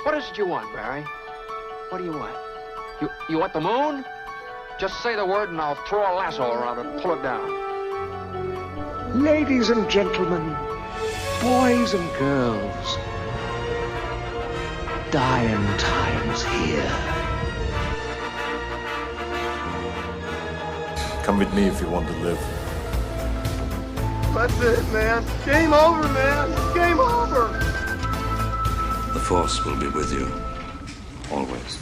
What is it you want, Barry? What do you want? You want the moon? Just say the word and I'll throw a lasso around it and pull it down. Ladies and gentlemen, boys and girls, dying times here. Come with me if you want to live. That's it, man. Game over, man. Game over. The Force will be with you, always.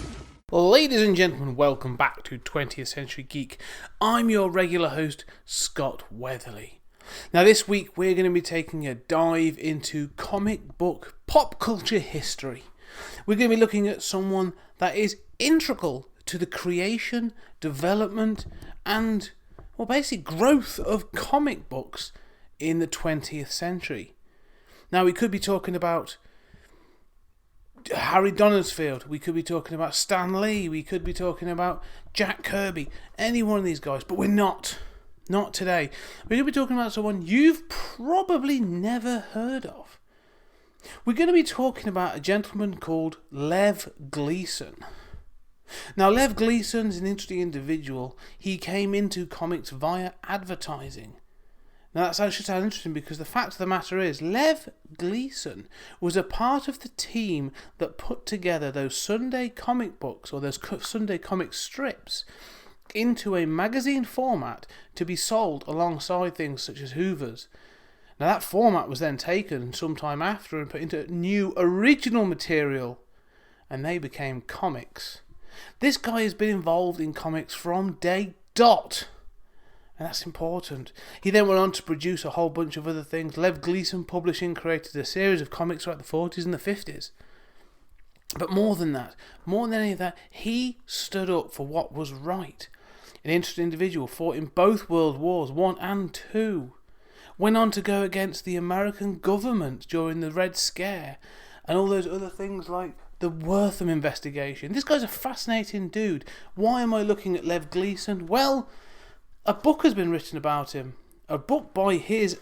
Ladies and gentlemen, welcome back to 20th Century Geek. I'm your regular host, Scott Weatherly. Now this week we're going to be taking a dive into comic book pop culture history. We're going to be looking at someone that is integral to the creation, development and, well, basic growth of comic books in the 20th century. Now we could be talking about Harry Donnersfield, we could be talking about Stan Lee, we could be talking about Jack Kirby, any one of these guys, but we're not today. We're going to be talking about someone you've probably never heard of. We're going to be talking about a gentleman called Lev Gleason. Now, Lev Gleason's an interesting individual. He came into comics via advertising. Now, that's actually sound interesting because the fact of the matter is, Lev Gleason was a part of the team that put together those Sunday comic books, or those Sunday comic strips, into a magazine format to be sold alongside things such as Hoover's. Now, that format was then taken sometime after and put into new original material, and they became comics. This guy has been involved in comics from day dot. And that's important. He then went on to produce a whole bunch of other things. Lev Gleason Publishing created a series of comics throughout the 40s and the 50s. But more than that, more than any of that, he stood up for what was right. An interesting individual, fought in both World Wars, 1 and 2. Went on to go against the American government during the Red Scare. And all those other things like the Wortham investigation. This guy's a fascinating dude. Why am I looking at Lev Gleason? Well, a book has been written about him. A book by his,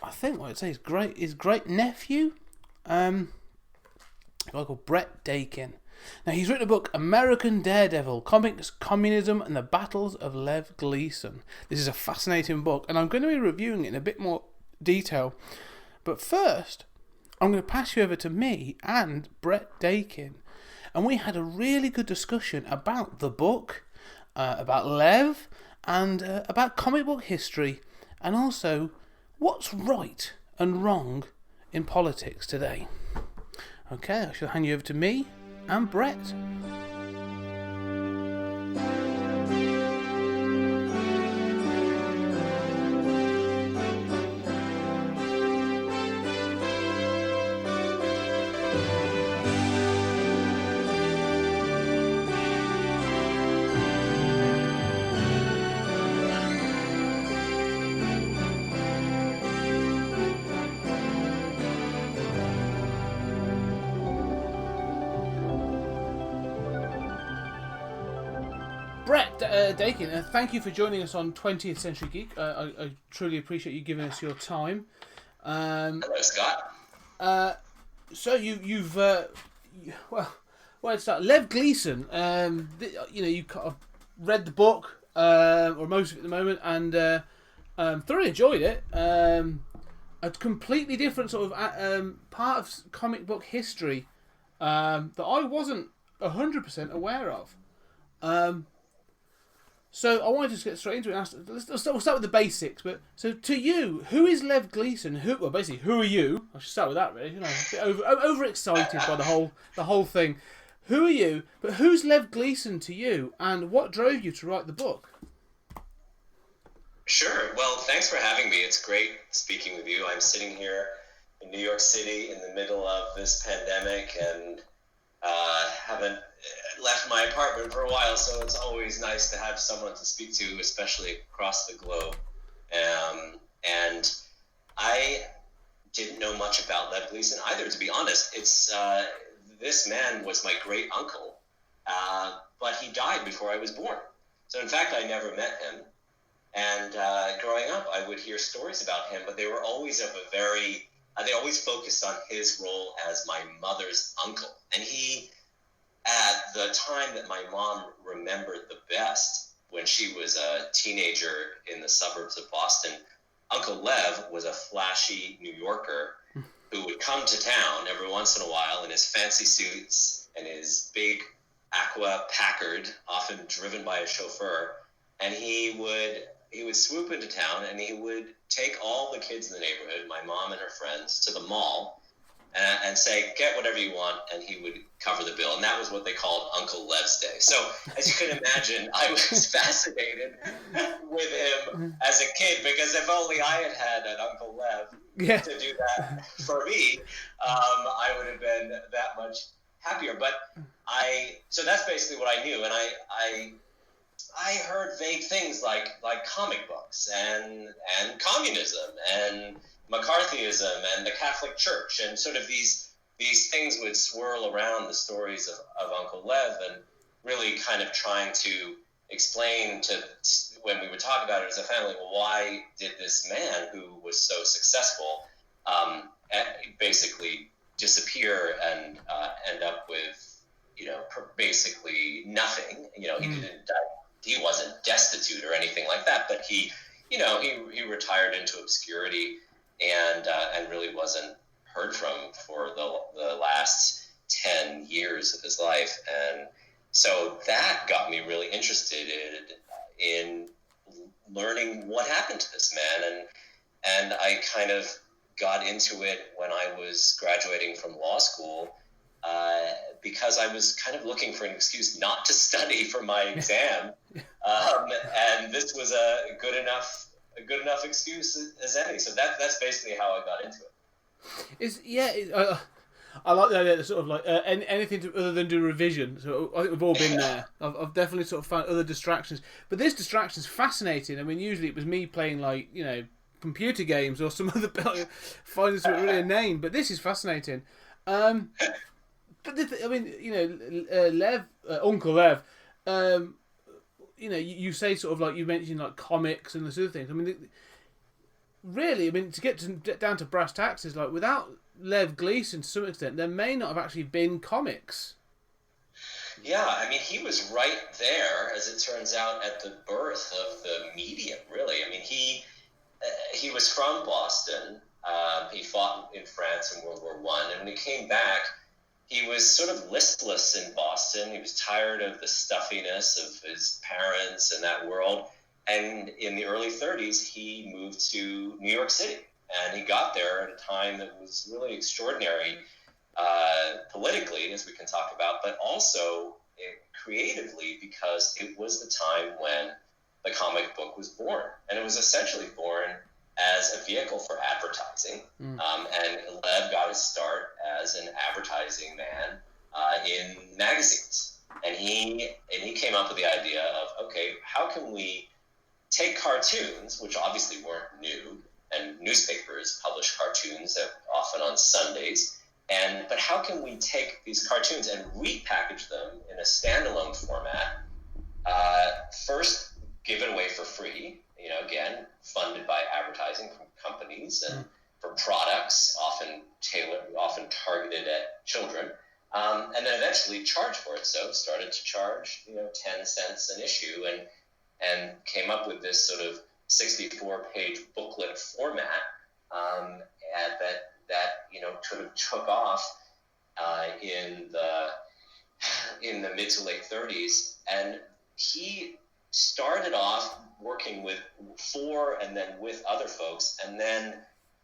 I think what I'd say, his great nephew, a guy called Brett Dakin. Now he's written a book, American Daredevil, Comics, Communism and the Battles of Lev Gleason. This is a fascinating book and I'm going to be reviewing it in a bit more detail. But first, I'm going to pass you over to me and Brett Dakin. And we had a really good discussion about the book, about Lev, and about comic book history, and also what's right and wrong in politics today. Okay, I shall hand you over to me and Brett. Brett Dakin, thank you for joining us on 20th Century Geek. I truly appreciate you giving us your time. Hello, Scott. So you've well, where to start? Lev Gleason. You kind of read the book, or most of it at the moment, and thoroughly enjoyed it. A completely different sort of part of comic book history that I wasn't 100% aware of. So I wanted to just get straight into it. We'll start with the basics. But so to you, who is Lev Gleason? Who are you? I should start with that, really. You know, a bit overexcited by the whole thing. Who are you? But who's Lev Gleason to you? And what drove you to write the book? Sure. Well, thanks for having me. It's great speaking with you. I'm sitting here in New York City in the middle of this pandemic and haven't left my apartment for a while, so it's always nice to have someone to speak to, especially across the globe. And I didn't know much about Lev Gleason either, to be honest. It's this man was my great uncle, but he died before I was born. So in fact, I never met him. And growing up, I would hear stories about him, but they were always of a very they always focused on his role as my mother's uncle. And he, at the time that my mom remembered the best, when she was a teenager in the suburbs of Boston, Uncle Lev was a flashy New Yorker who would come to town every once in a while in his fancy suits and his big Aqua Packard, often driven by a chauffeur, and he would swoop into town and he would take all the kids in the neighborhood, my mom and her friends, to the mall and say, get whatever you want, and he would cover the bill. And that was what they called Uncle Lev's Day. So, as you can imagine, I was fascinated with him as a kid, because if only I had had an Uncle Lev to do that for me, I would have been that much happier. But so that's basically what I knew. And I heard vague things like comic books and communism and McCarthyism and the Catholic Church, and sort of these things would swirl around the stories of Uncle Lev, and really kind of trying to explain to, when we would talk about it as a family, well, why did this man who was so successful basically disappear and end up with, basically nothing. He didn't die. He wasn't destitute or anything like that, but he retired into obscurity and really wasn't heard from for the last 10 years of his life. And so that got me really interested in learning what happened to this man. And I kind of got into it when I was graduating from law school, because I was kind of looking for an excuse not to study for my exam. And this was a good enough excuse as any. So that's basically how I got into it. I like the idea that sort of like anything other than do revision. So I think we've all been there. I've definitely sort of found other distractions, but this distraction's fascinating. I mean, usually it was me playing like computer games or some other finding something really inane, but this is fascinating. But Lev, Uncle Lev, you say sort of like you mentioned like comics and those other things. I mean, really, to get down to brass tacks is like without Lev Gleason to some extent, there may not have actually been comics. Yeah, I mean, he was right there, as it turns out, at the birth of the medium. Really, I mean, he was from Boston. He fought in France in World War I, and when he came back, he was sort of listless in Boston. He was tired of the stuffiness of his parents and that world. And in the early 30s, he moved to New York City. And he got there at a time that was really extraordinary politically, as we can talk about, but also creatively, because it was the time when the comic book was born. And it was essentially born as a vehicle for advertising. And Lev got his start as an advertising man in magazines. And he came up with the idea of, okay, how can we take cartoons, which obviously weren't new, and newspapers publish cartoons often on Sundays, but how can we take these cartoons and repackage them in a standalone format, first give it away for free, again, funded by advertising from companies and for products, often targeted at children, and then eventually charge for it. So started to charge, 10 cents an issue, and came up with this sort of 64-page booklet format, that sort of took off in the mid to late 30s, and he started off working for and then with other folks, and then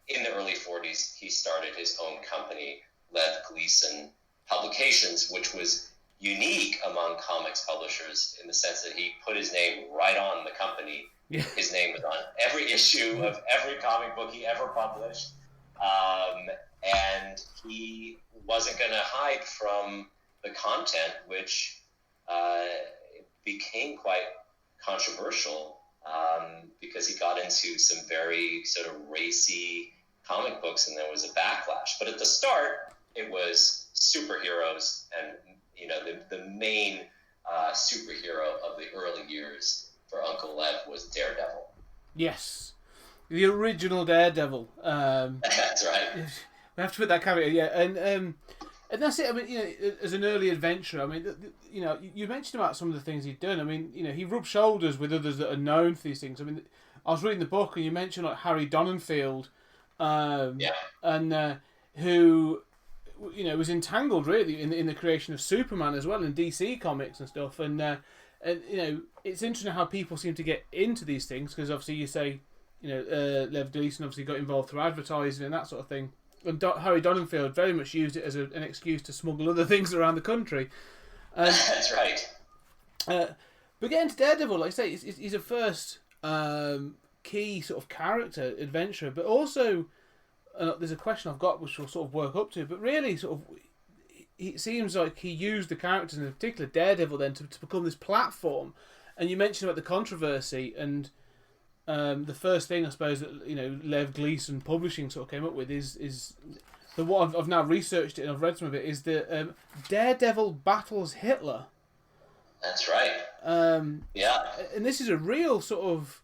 in the early 40s he started his own company, Lev Gleason Publications, which was unique among comics publishers in the sense that he put his name right on the company. Yeah. His name was on every issue of every comic book he ever published, and he wasn't going to hide from the content, which became quite controversial, because he got into some very sort of racy comic books, and there was a backlash. But at the start, it was superheroes, and the main superhero of the early years for Uncle Lev was Daredevil. Yes. The original Daredevil. That's right. We have to put that caveat, yeah, and that's it. I mean, as an early adventurer, I mean, you mentioned about some of the things he'd done. I mean, he rubbed shoulders with others that are known for these things. I mean, I was reading the book, and you mentioned like Harry Donenfeld, and who, was entangled really in the creation of Superman as well, in DC comics and stuff. And it's interesting how people seem to get into these things, because obviously you say, Lev Gleason obviously got involved through advertising and that sort of thing. And Harry Donenfeld very much used it as an excuse to smuggle other things around the country. That's right. But getting to Daredevil, like I say, he's a first key sort of character, adventurer, but also there's a question I've got which we'll sort of work up to, but really sort of it seems like he used the characters, in particular Daredevil, then to become this platform. And you mentioned about the controversy, and the first thing I suppose that Lev Gleason Publishing sort of came up with is the what I've now researched it and I've read some of it, is the Daredevil battles Hitler. That's right. Yeah. And this is a real sort of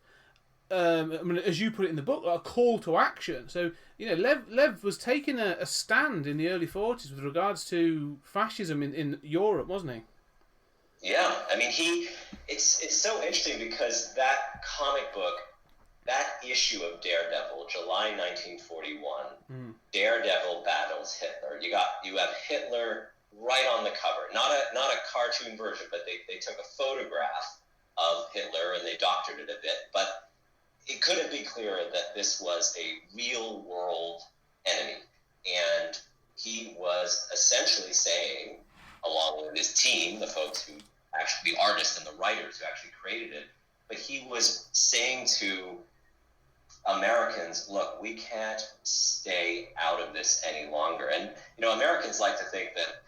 I mean, as you put it in the book, a call to action. So Lev was taking a stand in the early 40s with regards to fascism in Europe, wasn't he? Yeah, I mean, it's so interesting because that comic book, that issue of Daredevil, July 1941, Daredevil battles Hitler. You have Hitler right on the cover, not a cartoon version, but they took a photograph of Hitler and they doctored it a bit. But it couldn't be clearer that this was a real world enemy, and he was essentially saying, along with his team, the folks who actually, the artists and the writers who actually created it, but he was saying to Americans, look, we can't stay out of this any longer. And Americans like to think that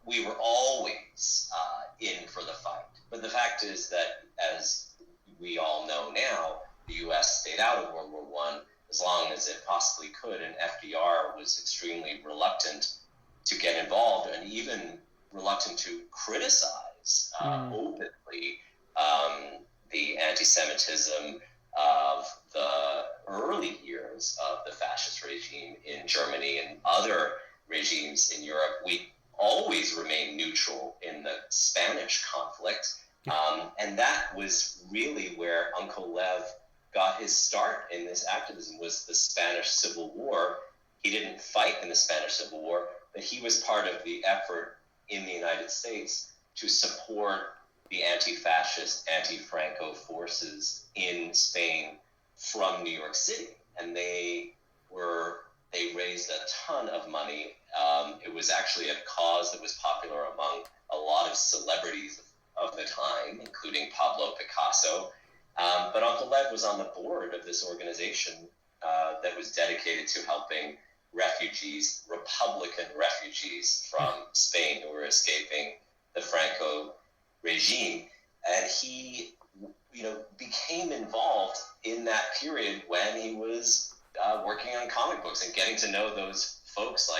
we were always in for the fight, but the fact is that, as we all know now, the U.S. stayed out of World War I as long as it possibly could, and FDR was extremely reluctant to get involved, and even reluctant to criticize openly the anti-Semitism of the early years of the fascist regime in Germany and other regimes in Europe. We always remained neutral in the Spanish conflict, and that was really where Uncle Lev got his start in this activism, was the Spanish Civil War. He didn't fight in the Spanish Civil War, but he was part of the effort in the United States to support the anti-fascist, anti-Franco forces in Spain from New York City. And they raised a ton of money. It was actually a cause that was popular among a lot of celebrities of the time, including Pablo Picasso. But Uncle Lev was on the board of this organization that was dedicated to helping refugees, Republican refugees from Spain who were escaping the Franco regime. And he, became involved in that period when he was working on comic books and getting to know those folks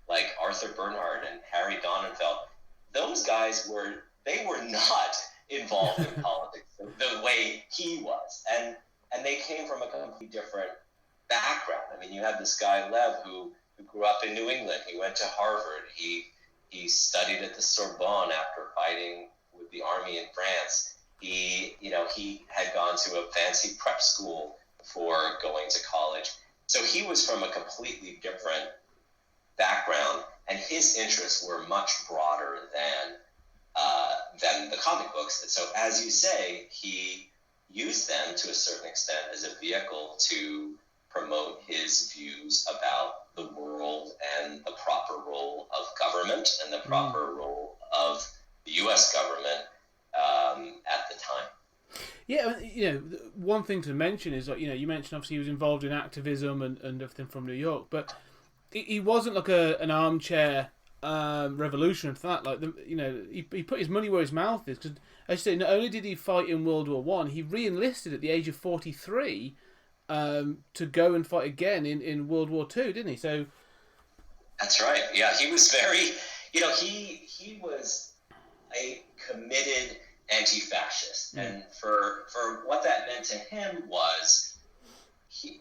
like Arthur Bernhardt and Harry Donenfeld. Those guys were not involved in politics the way he was. And they came from a completely different background. I mean, you had this guy, Lev, who grew up in New England. He went to Harvard. He studied at the Sorbonne after fighting with the army in France. He had gone to a fancy prep school before going to college. So he was from a completely different background, and his interests were much broader than the comic books. And so, as you say, he used them to a certain extent as a vehicle to promote his views about the world and the proper role of government and the proper role of the U.S. government at the time. Yeah, one thing to mention is that, you mentioned obviously he was involved in activism and everything from New York, but he wasn't like an armchair revolutionary for that. Like, he put his money where his mouth is, because, as you say, not only did he fight in World War I, he re-enlisted at the age of 43 to go and fight again in World War II, didn't he? So that's right. Yeah, he was very, he was a committed anti-fascist, and for what that meant to him was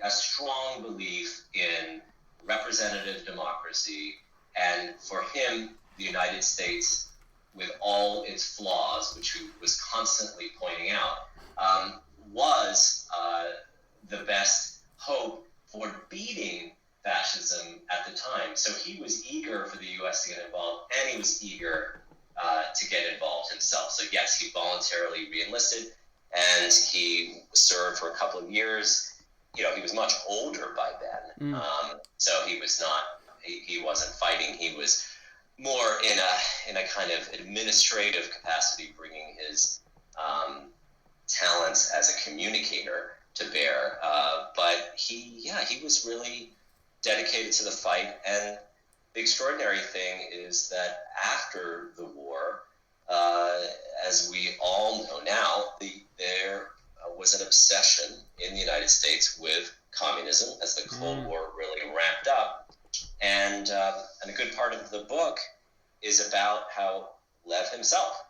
a strong belief in representative democracy, and for him, the United States, with all its flaws, which he was constantly pointing out, was the best hope for beating fascism at the time. So he was eager for the U.S. to get involved, and he was eager to get involved himself. So yes, he voluntarily re-enlisted, and he served for a couple of years. You know, he was much older by then, so he was not. He wasn't fighting. He was more in a kind of administrative capacity, bringing his talents as a communicator to bear. But he was really dedicated to the fight. And the extraordinary thing is that after the war, as we all know now, there was an obsession in the United States with communism as the Cold War really ramped up. And a good part of the book is about how Lev himself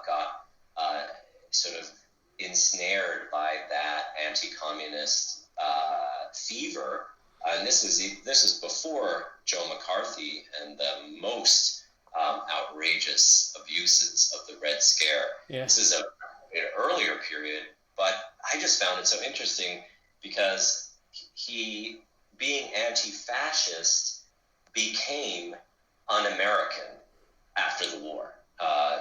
got sort of ensnared by that anti-communist fever. And this was before Joe McCarthy and the most outrageous abuses of the Red Scare. Yes. This is an earlier period, but I just found it so interesting because he, being anti-fascist, became un-American after the war.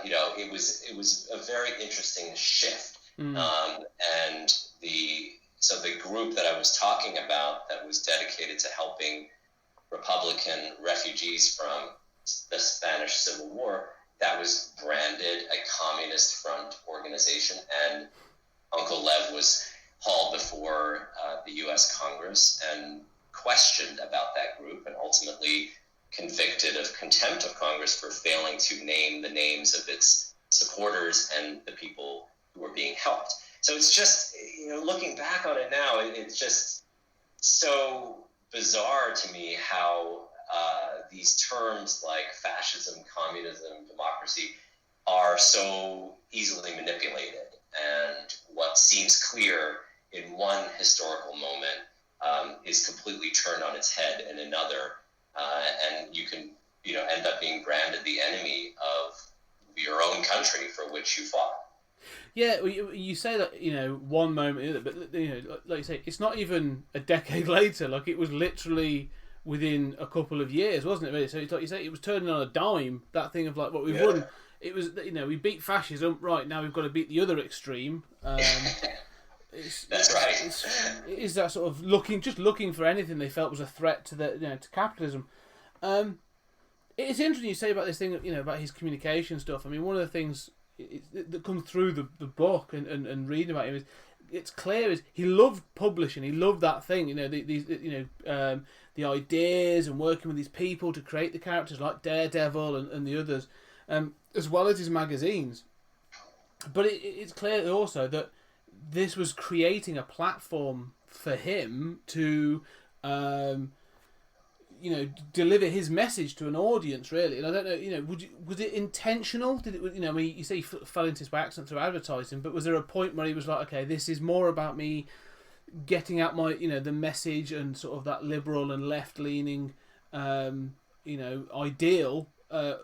It was a very interesting shift. And the group that I was talking about that was dedicated to helping Republican refugees from the Spanish Civil War, that was branded a Communist Front organization, and Uncle Lev was hauled before the U.S. Congress and questioned about that group, and ultimately convicted of contempt of Congress for failing to name the names of its supporters and the people who were being helped. So it's just, looking back on it now, it's just so bizarre to me how these terms like fascism, communism, democracy are so easily manipulated. And what seems clear in one historical moment is completely turned on its head in another. And you can, end up being branded the enemy of your own country for which you fought. Yeah, you say that, one moment, but, like you say, it's not even a decade later. Like, it was literally within a couple of years, wasn't it, really? So it's like you say, it was turning on a dime, that thing of, like, what we've won. It was, we beat fascism, right, now we've got to beat the other extreme. That's right. It is that sort of looking for anything they felt was a threat to to capitalism. It's interesting you say about this thing, about his communication stuff. I mean, one of the things that comes through the book and reading about him is, it's clear is he loved publishing. He loved that thing, the ideas and working with these people to create the characters like Daredevil and the others, as well as his magazines. But it's clear also that this was creating a platform for him to, deliver his message to an audience, really. And I don't know, was it intentional? Did it, you say he fell into this by accident through advertising, but was there a point where he was like, okay, this is more about me getting out my, the message and sort of that liberal and left-leaning, ideal, or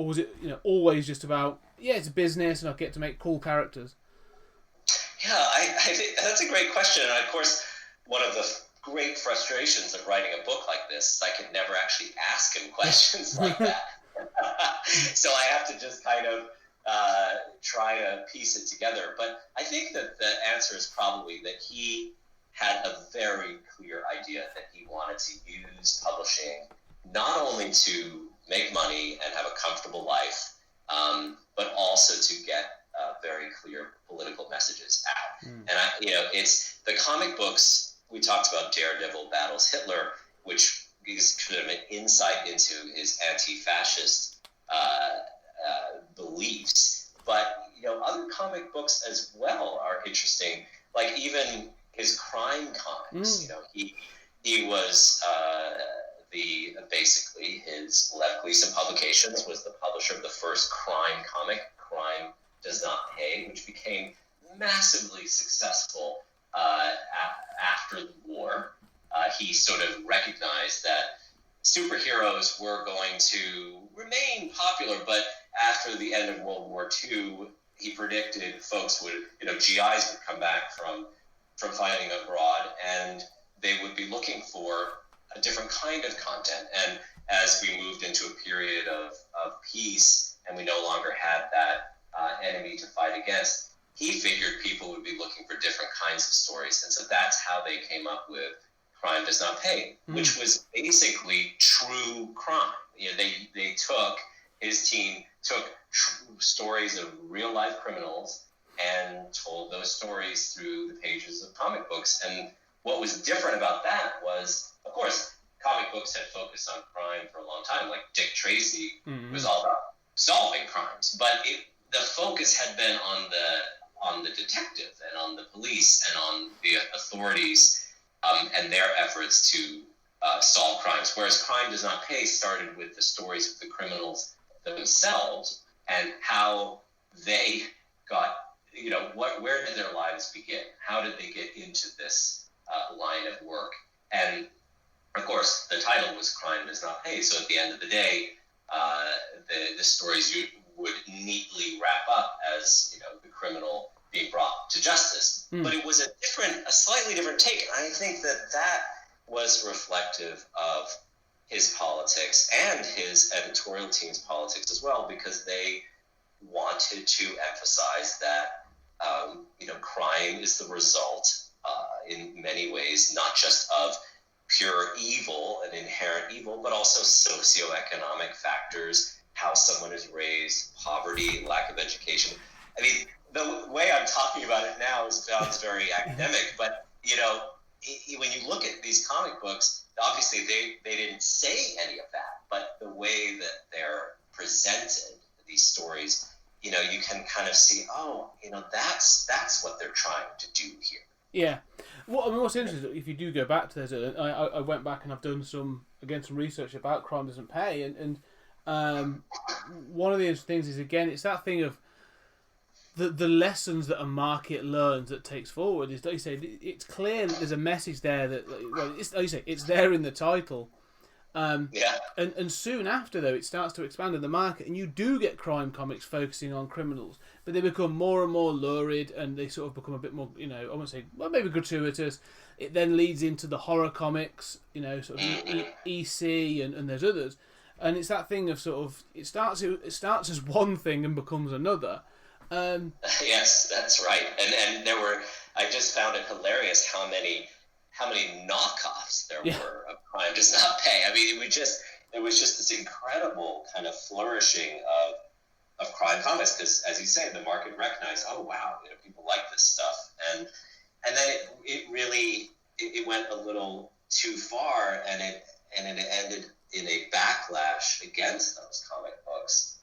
was it, always just about, it's a business and I get to make cool characters? Yeah, I think that's a great question. And of course, one of the great frustrations of writing a book like this is I could never actually ask him questions like that. So I have to just kind of try to piece it together. But I think that the answer is probably that he had a very clear idea that he wanted to use publishing not only to make money and have a comfortable life, but also to get very clear political messages out. And it's the comic books. We talked about Daredevil battles Hitler, which gives kind of an insight into his anti-fascist beliefs. But other comic books as well are interesting. Like even his crime comics. He was basically his Lev Gleason Publications was the publisher of the first crime comic, Crime Does Not Pay, which became massively successful after the war. more. He sort of recognized that superheroes were going to remain popular, but after the end of World War II, he predicted folks would, GIs would come back from fighting abroad, and they would be looking for a different kind of content. And as we moved into a period of peace, and we no longer had that enemy to fight against, he figured people would be looking for different kinds of stories. And so that's how they came up with Crime Does Not Pay, which was basically true crime. His team took stories of real life criminals and told those stories through the pages of comic books. And what was different about that was, of course, comic books had focused on crime for a long time. Like Dick Tracy was all about solving crimes, but the focus had been on the detective and on the police and on the authorities and their efforts to solve crimes. Whereas Crime Does Not Pay started with the stories of the criminals themselves and how they got, where did their lives begin? How did they get into this line of work? And of course, the title was Crime Does Not Pay. So at the end of the day, the stories you would neatly wrap up as, the criminal being brought to justice. But it was a slightly different take. And I think that was reflective of his politics and his editorial team's politics as well, because they wanted to emphasize that, crime is the result, in many ways, not just of pure evil and inherent evil, but also socioeconomic factors, how someone is raised, poverty, lack of education. I mean, the way I'm talking about it now sounds very academic, but, when you look at these comic books, obviously they didn't say any of that, but the way that they're presented, these stories, you can kind of see, that's what they're trying to do here. Yeah. Well, I mean, what's interesting, if you do go back to this, I went back and I've done some research about Crime Doesn't Pay, and one of the interesting things is, again, it's that thing of the lessons that a market learns that takes forward. Is, like you say, it's clear that there's a message there that, it's, like you say, it's there in the title. And soon after, though, it starts to expand in the market, and you do get crime comics focusing on criminals, but they become more and more lurid, and they sort of become a bit more, I wouldn't say, well, maybe gratuitous. It then leads into the horror comics, sort of EC, and there's others, and it's that thing of sort of it starts as one thing and becomes another. Yes, that's right, and I just found it hilarious how many knockoffs there were of Crime Does Not Pay. I mean, it was just this incredible kind of flourishing of crime comics, because, as you say, the market recognized, oh wow, people like this stuff, and then it really went a little too far, and it ended in a backlash against those comic books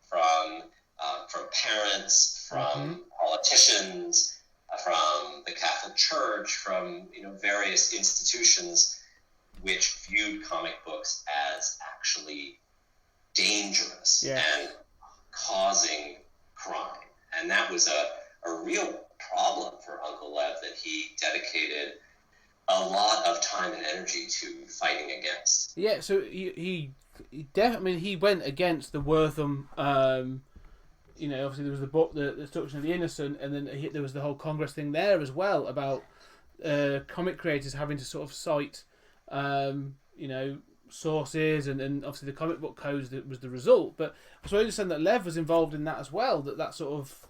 from parents, from politicians, from the Catholic Church, from various institutions which viewed comic books as actually dangerous and causing crime. And that was a real problem for Uncle Lev that he dedicated a lot of time and energy to fighting against. Yeah, so he definitely, he went against the Wortham. Obviously there was the book, the Destruction of the Innocent, and then there was the whole Congress thing there as well about comic creators having to sort of cite, sources, and obviously the comic book codes that was the result. But so I understand that Lev was involved in that as well. That sort of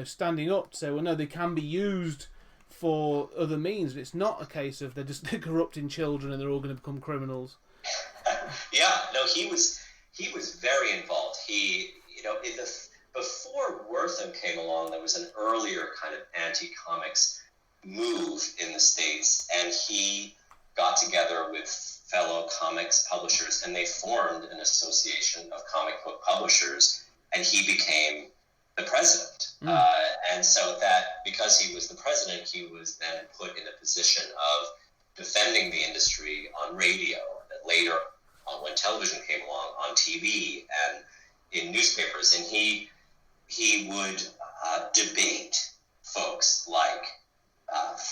standing up to say, well, no, they can be used for other means. But it's not a case of they're corrupting children and they're all going to become criminals. Yeah, no, he was very involved. Before Wortham came along, there was an earlier kind of anti-comics move in the States, and he got together with fellow comics publishers, and they formed an association of comic book publishers, and he became the president. And so that, because he was the president, he was then put in a position of defending the industry on radio, and later on when television came along, on TV and in newspapers, and he would debate folks like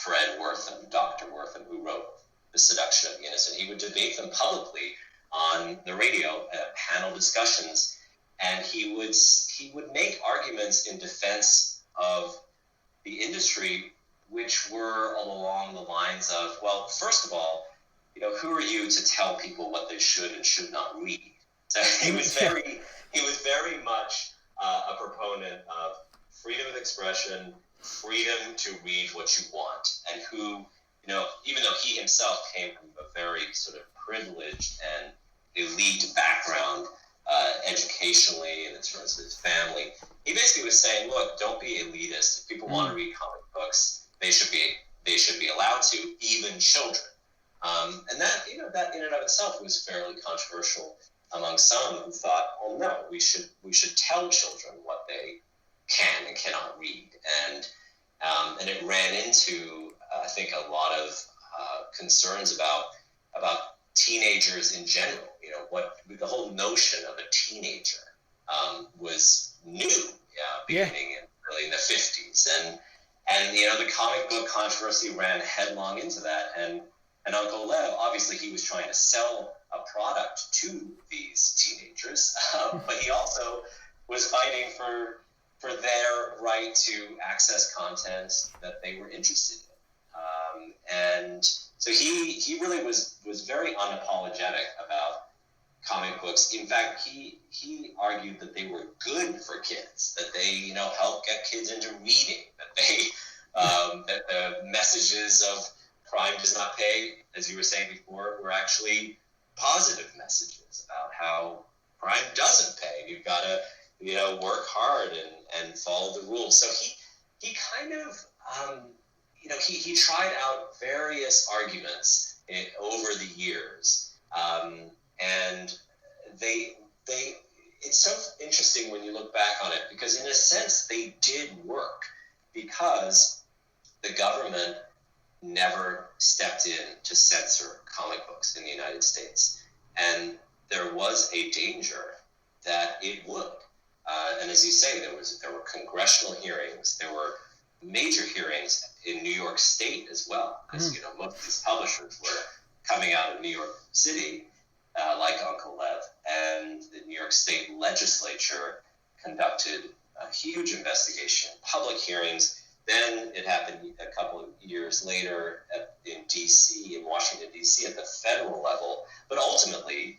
Fred Wortham, Dr. Wortham, who wrote The Seduction of the Innocent. He would debate them publicly on the radio at panel discussions, and he would make arguments in defense of the industry, which were along the lines of, well, first of all, who are you to tell people what they should and should not read? So he was very much a proponent of freedom of expression, freedom to read what you want, and who, even though he himself came from a very sort of privileged and elite background educationally and in terms of his family, he basically was saying, look, don't be elitist. If people want to read comic books, they should be allowed to, even children. And that in and of itself was fairly controversial among some who thought, oh no, we should tell children what they can and cannot read. And it ran into, I think, a lot of concerns about teenagers in general. What the whole notion of a teenager was new, beginning really in the 50s, and the comic book controversy ran headlong into that. And Uncle Lev, obviously, he was trying to sell a product to these teenagers, but he also was fighting for their right to access content that they were interested in. And so he really was very unapologetic about comic books. In fact, he argued that they were good for kids, that they helped get kids into reading, that they that the messages of crime does not pay, as you were saying before, were actually positive messages about how crime doesn't pay. You've got to work hard and follow the rules. So he kind of he tried out various arguments over the years, and they it's so interesting when you look back on it, because in a sense they did work, because the government never stepped in to censor comic books in the United States, and there was a danger that it would. And as you say, there were congressional hearings, there were major hearings in New York State as well, because most of these publishers were coming out of New York City, like Uncle Lev, and the New York State legislature conducted a huge investigation, public hearings. Then it happened a couple of years later in Washington, D.C., at the federal level. But ultimately,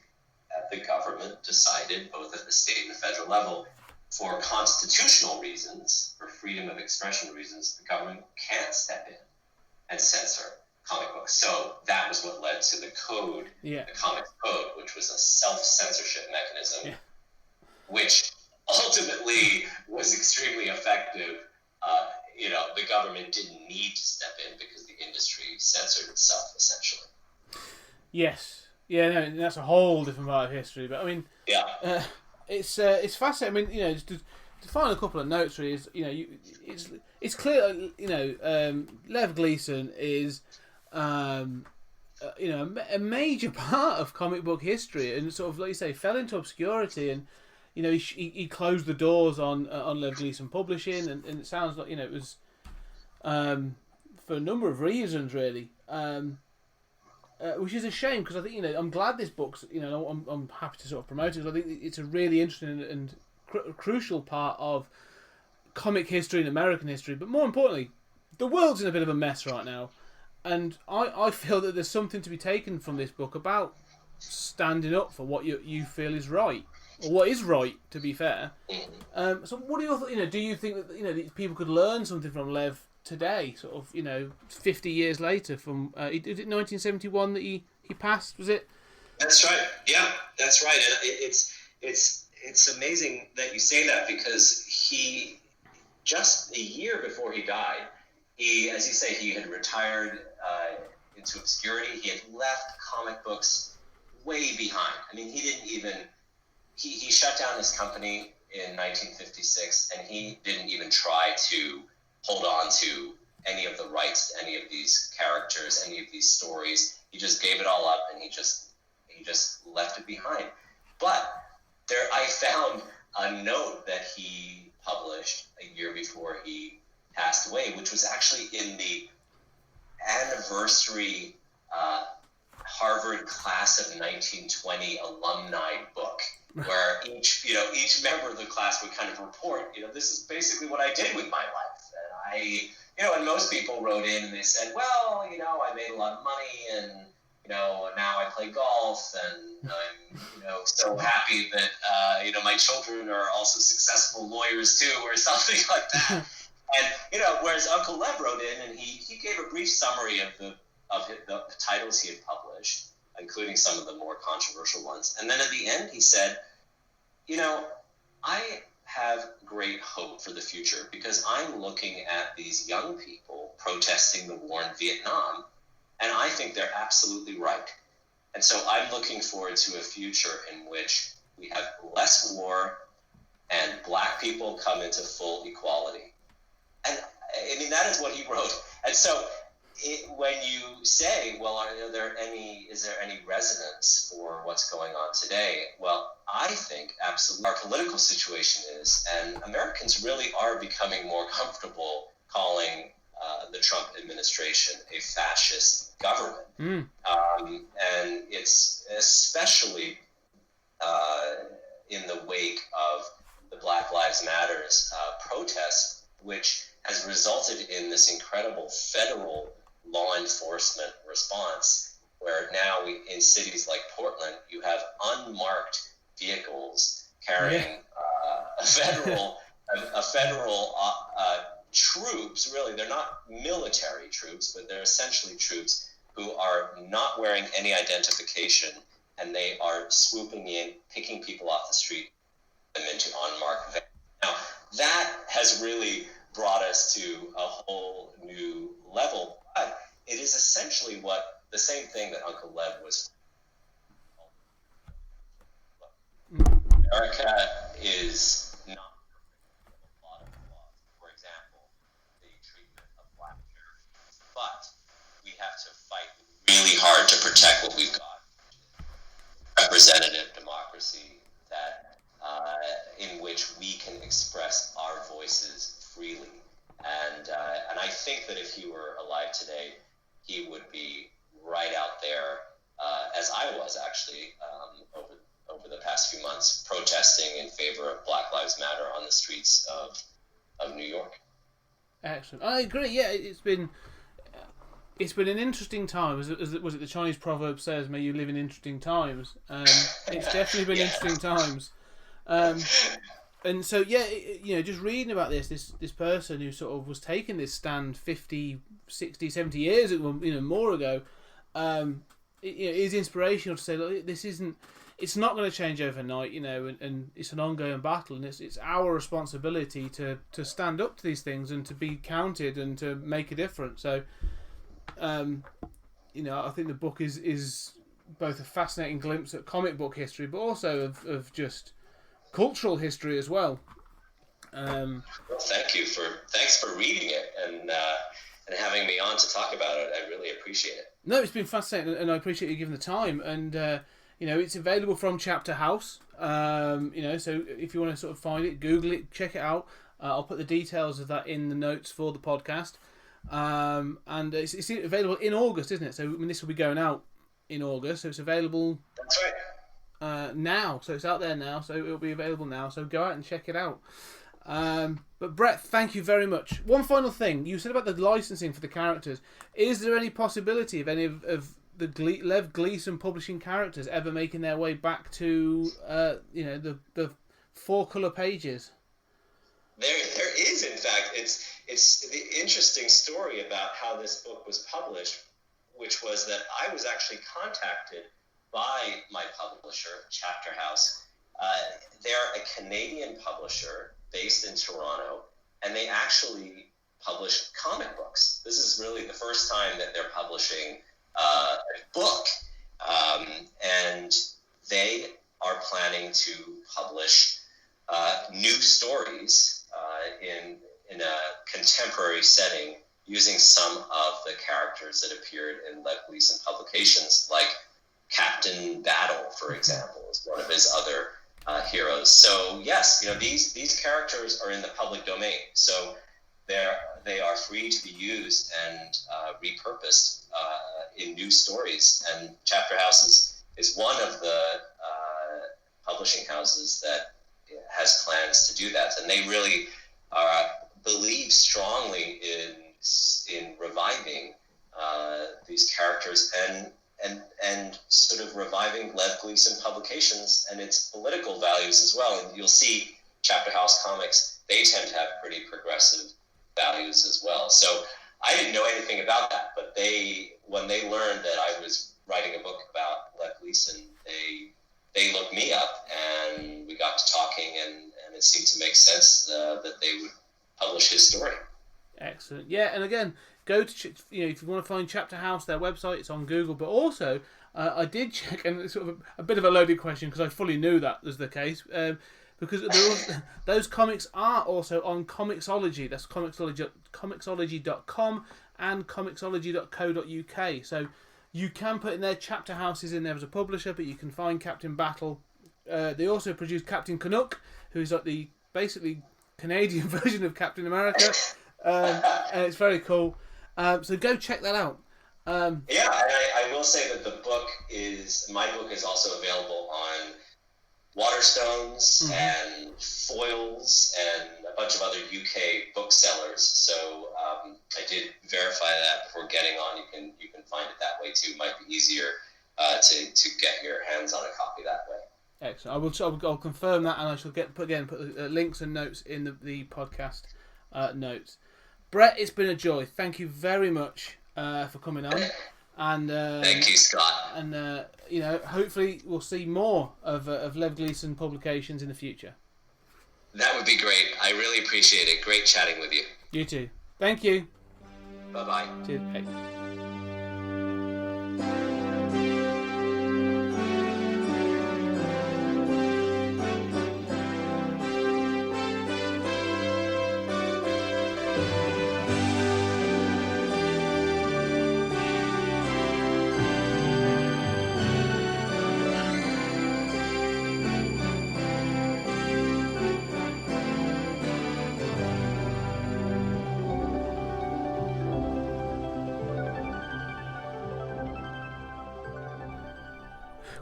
the government decided, both at the state and the federal level, for constitutional reasons, for freedom of expression reasons, the government can't step in and censor comic books. So that was what led to the code, the Comics Code, which was a self-censorship mechanism, which ultimately was extremely effective. The government didn't need to step in because the industry censored itself, essentially. Yes. Yeah, no, that's a whole different part of history. But I mean, it's fascinating. I mean, just to find a couple of notes, really, is it's clear. Lev Gleason is, a major part of comic book history, and sort of, like you say, fell into obscurity, and he closed the doors on Lev Gleason Publishing, and it sounds like it was for a number of reasons, really. Which is a shame, because I think I'm glad this book's I'm happy to sort of promote it, because I think it's a really interesting and crucial part of comic history and American history. But more importantly, the world's in a bit of a mess right now, and I feel that there's something to be taken from this book about standing up for what you feel is right, or what is right, to be fair. So what do you do you think that people could learn something from Lev today, sort of 50 years later, from is it 1971 that he passed, was it? That's right. Yeah, that's right. And it's amazing that you say that, because he, just a year before he died, he, as you say, he had retired into obscurity. He had left comic books way behind. I mean, he didn't even he shut down his company in 1956, and he didn't even try to hold on to any of the rights to any of these characters, any of these stories. He just gave it all up, and he just left it behind. But I found a note that he published a year before he passed away, which was actually in the anniversary Harvard class of 1920 alumni book, where each member of the class would kind of report, this is basically what I did with my life. And and most people wrote in and they said, well, I made a lot of money and, now I play golf and I'm, so happy that, my children are also successful lawyers too, or something like that. And, whereas Uncle Lev wrote in and he gave a brief summary of the titles he had published, including some of the more controversial ones. And then at the end, he said, I have great hope for the future because I'm looking at these young people protesting the war in Vietnam, and I think they're absolutely right. And so I'm looking forward to a future in which we have less war and black people come into full equality. And I mean, that is what he wrote. And so when you say, well, is there any resonance for what's going on today? Well, I think absolutely our political situation is, and Americans really are becoming more comfortable calling the Trump administration a fascist government. And it's especially in the wake of the Black Lives Matters protests, which has resulted in this incredible federal law enforcement response, where now in cities like Portland, you have unmarked vehicles carrying federal troops. Really, they're not military troops, but they're essentially troops who are not wearing any identification, and they are swooping in, picking people off the street, them into unmarked vehicles. Now, that has really brought us to a whole new level. But it is essentially the same thing that Uncle Lev was. America is not a lot of laws. For example, the treatment of black charities. But we have to fight really hard to protect what we've got. Representative democracy in which we can express our voices freely. And I think that if he were alive today, he would be right out there, as I was actually over the past few months, protesting in favor of Black Lives Matter on the streets of New York. Excellent. I agree. Yeah, it's been an interesting time. Was it the Chinese proverb says, "May you live in interesting times." It's definitely been interesting times. And so, just reading about this person who sort of was taking this stand 50, 60, 70 years ago, more ago, it is inspirational to say, look, it's not going to change overnight, and it's an ongoing battle, and it's our responsibility to stand up to these things and to be counted and to make a difference. So, I think the book is both a fascinating glimpse at comic book history, but also of just cultural history as well. Well, thanks for reading it and having me on to talk about it. I really appreciate it. No, it's been fascinating, and I appreciate you giving the time. And it's available from Chapter House. So if you want to sort of find it, Google it, check it out. I'll put the details of that in the notes for the podcast. And it's available in August, isn't it? So this will be going out in August, so it's available. That's right. Now, so it's out there now, so it'll be available now, so go out and check it out. But Brett, thank you very much. One final thing, you said about the licensing for the characters. Is there any possibility of any of the Lev Gleason publishing characters ever making their way back to the 4-color pages? There is, in fact. It's the interesting story about how this book was published, which was that I was actually contacted by my publisher, Chapter House. They're a Canadian publisher based in Toronto, and they actually publish comic books. This is really the first time that they're publishing a book, and they are planning to publish new stories in a contemporary setting using some of the characters that appeared in Lev Gleason publications, like Captain Battle, for example, is one of his other heroes. So yes, these characters are in the public domain. So they are free to be used and repurposed in new stories. And Chapter House is one of the publishing houses that has plans to do that, and they really believe strongly in reviving these characters and sort of reviving Lev Gleason Publications and its political values as well. And you'll see Chapter House Comics, they tend to have pretty progressive values as well. So I didn't know anything about that, but when they learned that I was writing a book about Lev Gleason, they looked me up and we got to talking, and it seemed to make sense that they would publish his story. Excellent. Yeah, and again, go to if you want to find Chapter House, their website, it's on Google. But also, I did check, and it's sort of a bit of a loaded question because I fully knew that was the case. Because those comics are also on Comixology. That's Comixology.com and Comixology.co.uk. So you can put in their Chapter Houses in there as a publisher, but you can find Captain Battle. They also produce Captain Canuck, who's like the basically Canadian version of Captain America, and it's very cool. So go check that out. Yeah, and I will say that my book is also available on Waterstones and Foils and a bunch of other UK booksellers. So I did verify that before getting on. You can find it that way too. It might be easier to get your hands on a copy that way. Excellent. I'll confirm that, and I shall put links and notes in the podcast notes. Brett, it's been a joy. Thank you very much for coming on. And thank you, Scott. And hopefully we'll see more of Lev Gleason publications in the future. That would be great. I really appreciate it. Great chatting with you. You too. Thank you. Bye-bye. Cheers. Hey.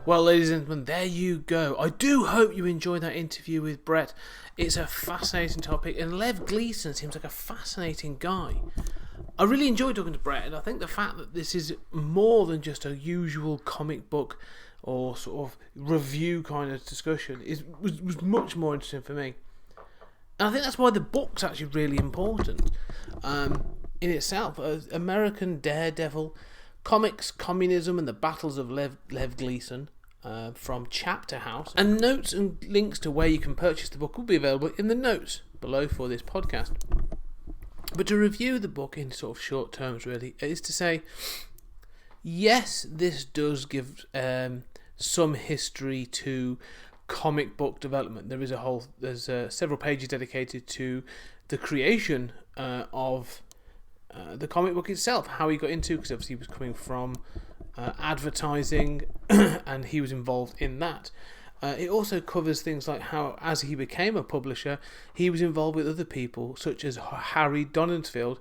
Well, ladies and gentlemen, there you go. I do hope you enjoyed that interview with Brett. It's a fascinating topic, and Lev Gleason seems like a fascinating guy. I really enjoyed talking to Brett, and I think the fact that this is more than just a usual comic book or sort of review kind of discussion was much more interesting for me. And I think that's why the book's actually really important in itself. American Daredevil, Comics, Communism, and the Battles of Lev Gleason from Chapter House. And notes and links to where you can purchase the book will be available in the notes below for this podcast. But to review the book in sort of short terms, really, is to say, yes, this does give some history to comic book development. There's several pages dedicated to the creation of the comic book itself, how he got into, because obviously he was coming from advertising and he was involved in that. It also covers things like how, as he became a publisher, he was involved with other people such as Harry Donenfeld,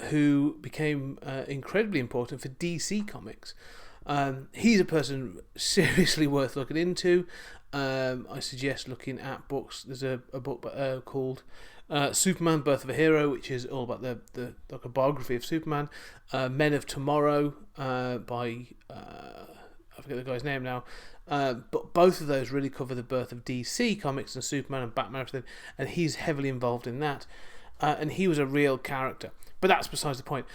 who became incredibly important for DC Comics. He's a person seriously worth looking into. I suggest looking at books. There's a book called Superman: Birth of a Hero, which is all about the like a biography of Superman. Men of Tomorrow by I forget the guy's name now. But both of those really cover the birth of DC Comics and Superman and Batman and everything, and he's heavily involved in that. And he was a real character. But that's besides the point.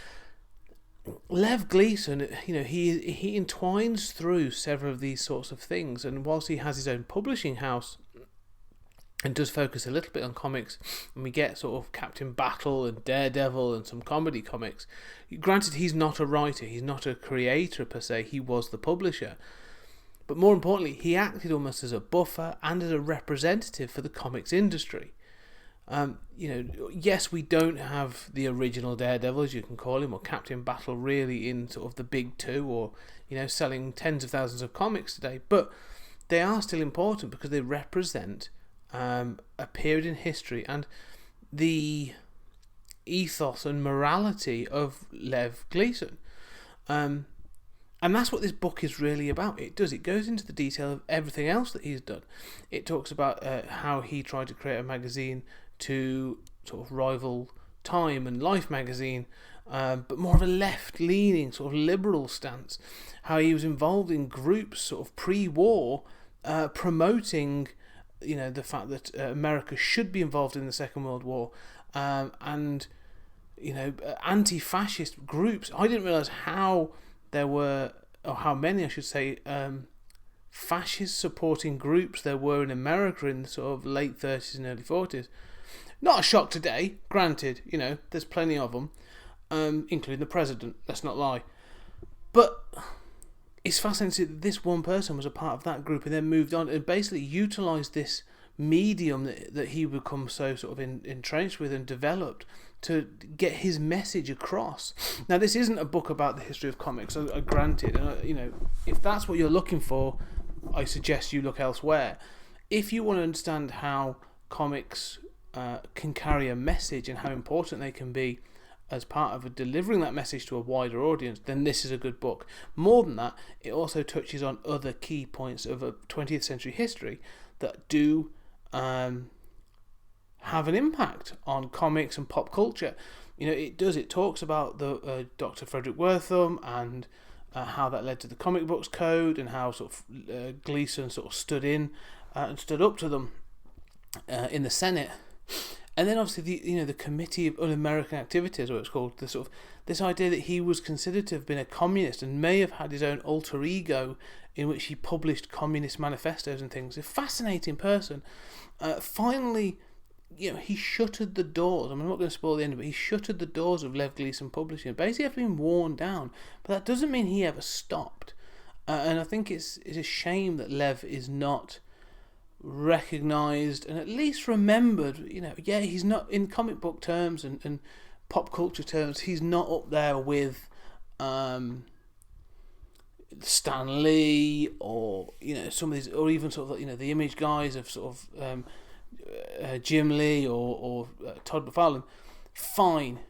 Lev Gleason, he entwines through several of these sorts of things, and whilst he has his own publishing house and does focus a little bit on comics, and we get sort of Captain Battle and Daredevil and some comedy comics, granted he's not a writer, he's not a creator per se, he was the publisher, but more importantly he acted almost as a buffer and as a representative for the comics industry. Yes, we don't have the original Daredevil, as you can call him, or Captain Battle really in sort of the big two, or selling tens of thousands of comics today, but they are still important because they represent a period in history, and the ethos and morality of Lev Gleason. And that's what this book is really about. It goes into the detail of everything else that he's done. It talks about how he tried to create a magazine to sort of rival Time and Life magazine, but more of a left-leaning sort of liberal stance. How he was involved in groups sort of pre-war, promoting, the fact that America should be involved in the Second World War, and anti-fascist groups. I didn't realise how there were, or how many, I should say, fascist supporting groups there were in America in the sort of late 30s and early 40s. Not a shock today, granted, there's plenty of them, including the president, let's not lie. But it's fascinating that this one person was a part of that group and then moved on and basically utilised this medium that he become so sort of entrenched with and developed to get his message across. Now, this isn't a book about the history of comics, granted, and if that's what you're looking for, I suggest you look elsewhere. If you want to understand how comics can carry a message and how important they can be as part of delivering that message to a wider audience, then this is a good book. More than that, it also touches on other key points of a 20th century history that do have an impact on comics and pop culture. It talks about the Dr. Frederick Wertham and how that led to the comic books code and how sort of Gleason sort of stood in and stood up to them in the Senate. And then obviously the Committee of Un-American Activities, what it's called, this idea that he was considered to have been a communist and may have had his own alter ego in which he published communist manifestos and things. A fascinating person. Finally, he shuttered the doors. I'm not going to spoil the end, but he shuttered the doors of Lev Gleason Publishing, basically after being worn down. But that doesn't mean he ever stopped. And I think it's a shame that Lev is not recognised and at least remembered. He's not, in comic book terms and pop culture terms, he's not up there with Stan Lee or some of these, or even sort of the Image guys of sort of Jim Lee or Todd McFarlane. Fine,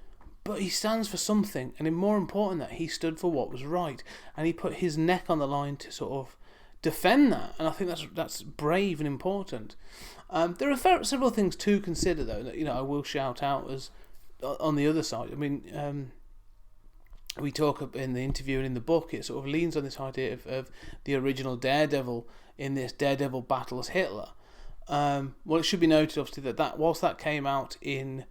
but he stands for something, and more important that he stood for what was right, and he put his neck on the line to sort of defend that, and I think that's brave and important. There are several things to consider, though, that I will shout out as on the other side. I mean, we talk in the interview and in the book, it sort of leans on this idea of the original Daredevil in this Daredevil battles Hitler. Well, it should be noted, obviously, that whilst that came out in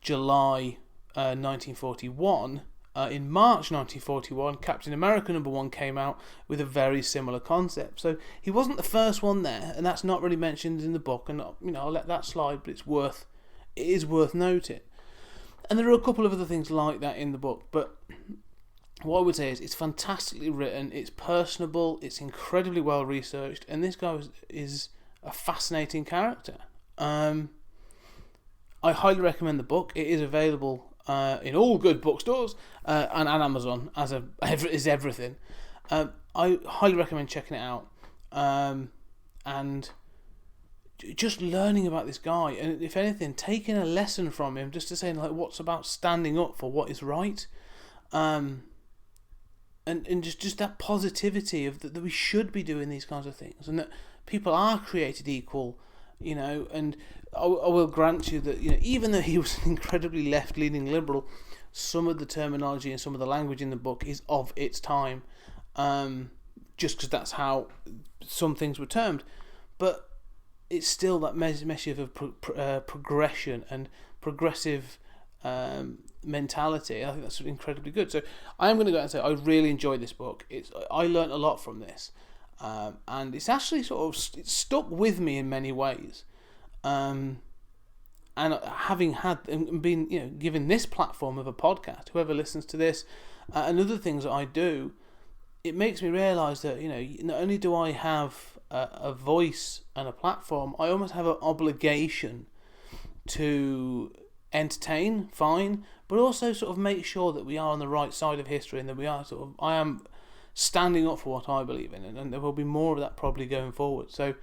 July 1941, in March 1941, Captain America #1 came out with a very similar concept. So he wasn't the first one there, and that's not really mentioned in the book, and I'll let that slide, but it is worth noting. And there are a couple of other things like that in the book, but what I would say is it's fantastically written, it's personable, it's incredibly well researched, and this guy is a fascinating character. I highly recommend the book. It is available in all good bookstores and Amazon, as is everything. I highly recommend checking it out, and just learning about this guy, and if anything, taking a lesson from him, just to say what's about standing up for what is right, and just that positivity of that we should be doing these kinds of things, and that people are created equal, and I will grant you that even though he was an incredibly left-leaning liberal, some of the terminology and some of the language in the book is of its time, just because that's how some things were termed, but it's still that measure of progression and progressive mentality. I think that's incredibly good. So I am going to go out and say I really enjoyed this book. I learnt a lot from this, and it's actually it's stuck with me in many ways. And having had and been given this platform of a podcast, whoever listens to this and other things that I do, it makes me realise that not only do I have a voice and a platform, I almost have an obligation to entertain, fine, but also sort of make sure that we are on the right side of history, and that we are I am standing up for what I believe in, and there will be more of that probably going forward. So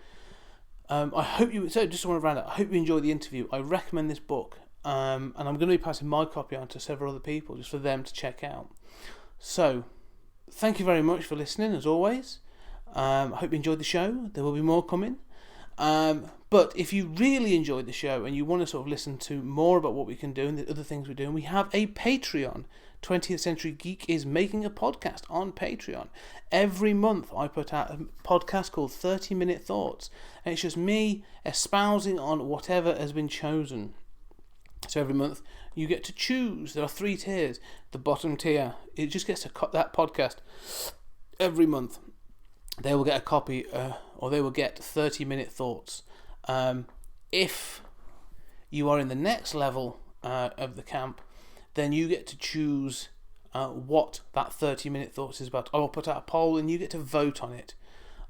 I hope you. So just want to round up. I hope you enjoyed the interview. I recommend this book. and I'm going to be passing my copy on to several other people just for them to check out. So, thank you very much for listening, as always. I hope you enjoyed the show. There will be more coming. But if you really enjoyed the show and you want to sort of listen to more about what we can do and the other things we're doing, we have a Patreon. 20th Century Geek is making a podcast on Patreon. Every month I put out a podcast called 30-Minute Thoughts, and it's just me espousing on whatever has been chosen. So every month you get to choose. There are 3 tiers. The bottom tier, it just gets to cut that podcast every month. They will get a copy, or they will get 30-minute thoughts. If you are in the next level of the camp, then you get to choose what that 30-minute thoughts is about. I will put out a poll, and you get to vote on it,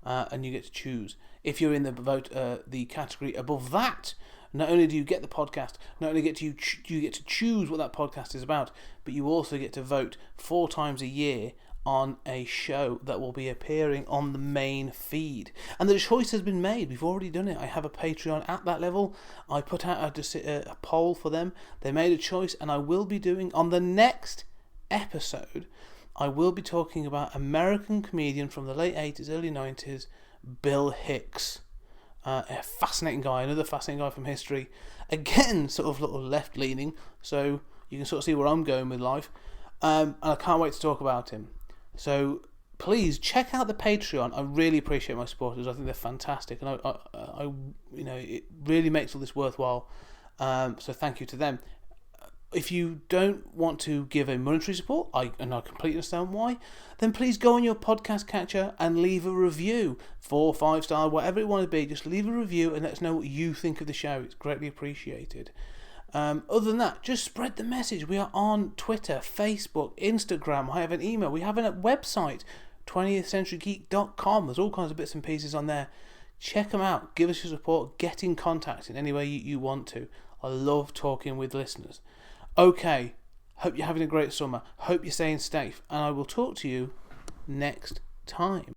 and you get to choose. If you're in the category above that, not only do you get the podcast, not only do you get to choose what that podcast is about, but you also get to vote 4 times a year on a show that will be appearing on the main feed. And the choice has been made. We've already done it. I have a Patreon at that level. I put out a poll for them. They made a choice, and I will be doing, on the next episode, I will be talking about American comedian from the late 80s, early 90s, Bill Hicks. A fascinating guy, another fascinating guy from history. Again, sort of a little left-leaning, so you can sort of see where I'm going with life. And I can't wait to talk about him. So please check out the Patreon. I really appreciate my supporters. I think they're fantastic, and I it really makes all this worthwhile. So thank you to them. If you don't want to give a monetary support, and I completely understand why, then please go on your podcast catcher and leave a review, 4, 5 star, whatever it want to be. Just leave a review and let us know what you think of the show. It's greatly appreciated. Other than that, just spread the message. We are on Twitter, Facebook, Instagram. I have an email. We have a website, 20thcenturygeek.com. There's all kinds of bits and pieces on there. Check them out. Give us your support. Get in contact in any way you want to. I love talking with listeners. Okay, hope you're having a great summer. Hope you're staying safe. And I will talk to you next time.